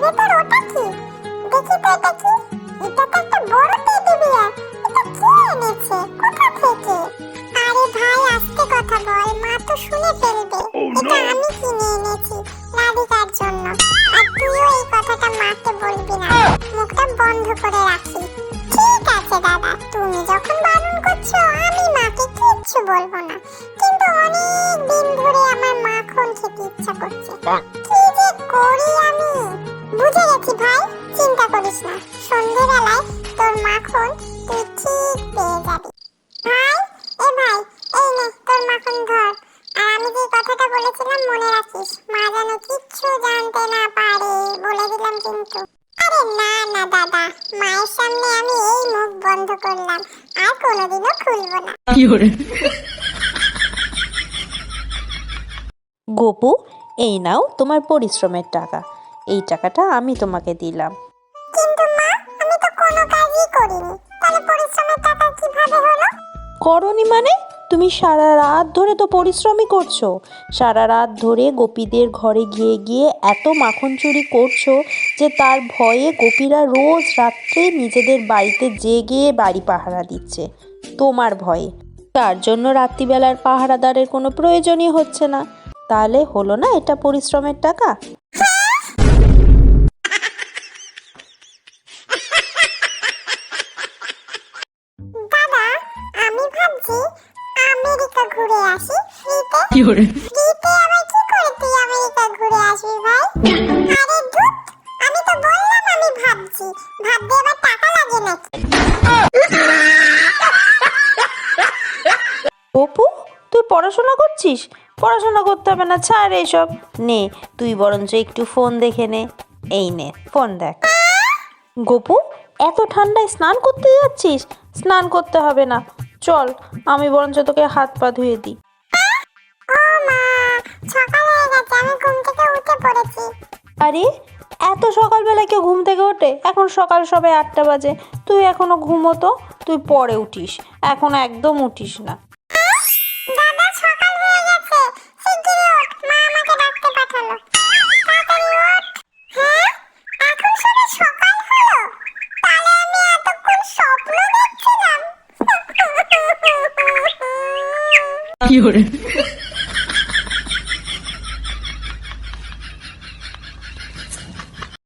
ভেতর ওটা কি? দেখি তো এটা কি? এটা তো একটা বড় টেডি বিয়ার। এটা কে এনেছে? কোথা থেকে? আরে ভাই আস্তে কথা বল, মা তো শুনে ফেলবে। এটা আমি কিনে এনেছি রাধিকার জন্য। আর তুইও এই কথাটা মাকে বলবি না, মুখটা বন্ধ করে রাখি। ঠিক আছে দাদা, তুমি যখন বারণ করছো আমি মাকে কিচ্ছু বলবো না। কিন্তু অনেক দিন ধরে আমার মাখন খেতে ইচ্ছা করছে। কি যে করি আমি? বুঝে গেছি ভাই, চিন্তা করিস না। সন্ধ্যেবেলায় তোর মাখন তুই ঠিক পেয়ে যাবি। ভাই, ভাই, এই নে তোর মাখন ধর। আর আমি যে কথাটা বলেছিলাম মনে রাখিস, মা যেন কিচ্ছু জানতে না পারে, বলে দিলাম কিন্তু। আরে না না দাদা, মায়ের সামনে আমি এই মুখ বন্ধ করলাম, আর কোনোদিনও খুলবো না। গোপু, এই নাও তোমার পরিশ্রমের টাকা। এই টাকাটা আমি তোমাকে দিলাম। কিন্তু মা, আমি তো কোনো কাজই করিনি, তাহলে পরিশ্রমের টাকা কিভাবে হলো? করনি মানে? তুমি সারা রাত ধরে তো পরিশ্রমই করছো। সারা রাত ধরে গোপীদের ঘরে গিয়ে গিয়ে এত মাখন চুরি করছো যে তার ভয়ে গোপীরা রোজ রাত্রে নিজেদের বাড়িতে জেগে বাড়ি পাহারা দিচ্ছে তোমার ভয়ে। তার জন্য রাত্রিবেলার পাহারাদারের কোনো প্রয়োজনই হচ্ছে না। তাহলে হলো না এটা পরিশ্রমের টাকা? দাদা, আমি ভাবছি আমেরিকা ঘুরে আসি ফ্রিতে। ফ্রিতে আবার কি করে তুই আমেরিকা ঘুরে আসবি ভাই? আরে ধুৎ, আমি তো বললাম আমি ভাবছি। ভাবতে আবার টাকা লাগে নাকি? অপু, তুই পড়াশোনা করছিস? পড়াশোনা করতে হবে না, ছাড় এইসব। নে, তুই বরঞ্চ একটু ফোন দেখে নে। এই নে ফোন দেখ। গোপু, এত ঠান্ডায় স্নান করতে যাচ্ছিস? স্নান করতে হবে না, চল আমি বরঞ্চ তোকে হাত পা ধুয়ে দিই। ও মা, সকাল হয়ে গেছে, আমি ঘুম থেকে উঠে পড়েছি। আরে, এত সকালবেলা কেউ ঘুম থেকে ওঠে? এখন সকাল সবে 8টা বাজে। তুই এখনো ঘুমোতো, তুই পরে উঠিস, এখন একদম উঠিস না। দাদা, সকাল হয়ে গেছে, শিগগিরই ওঠ, মা আমাকে ডাকতে পাঠালো। তাড়াতাড়ি ওঠ। হ্যাঁ, এখন শুধু সকাল হলো? তাহলে আমি এতক্ষণ স্বপ্ন দেখছিলাম।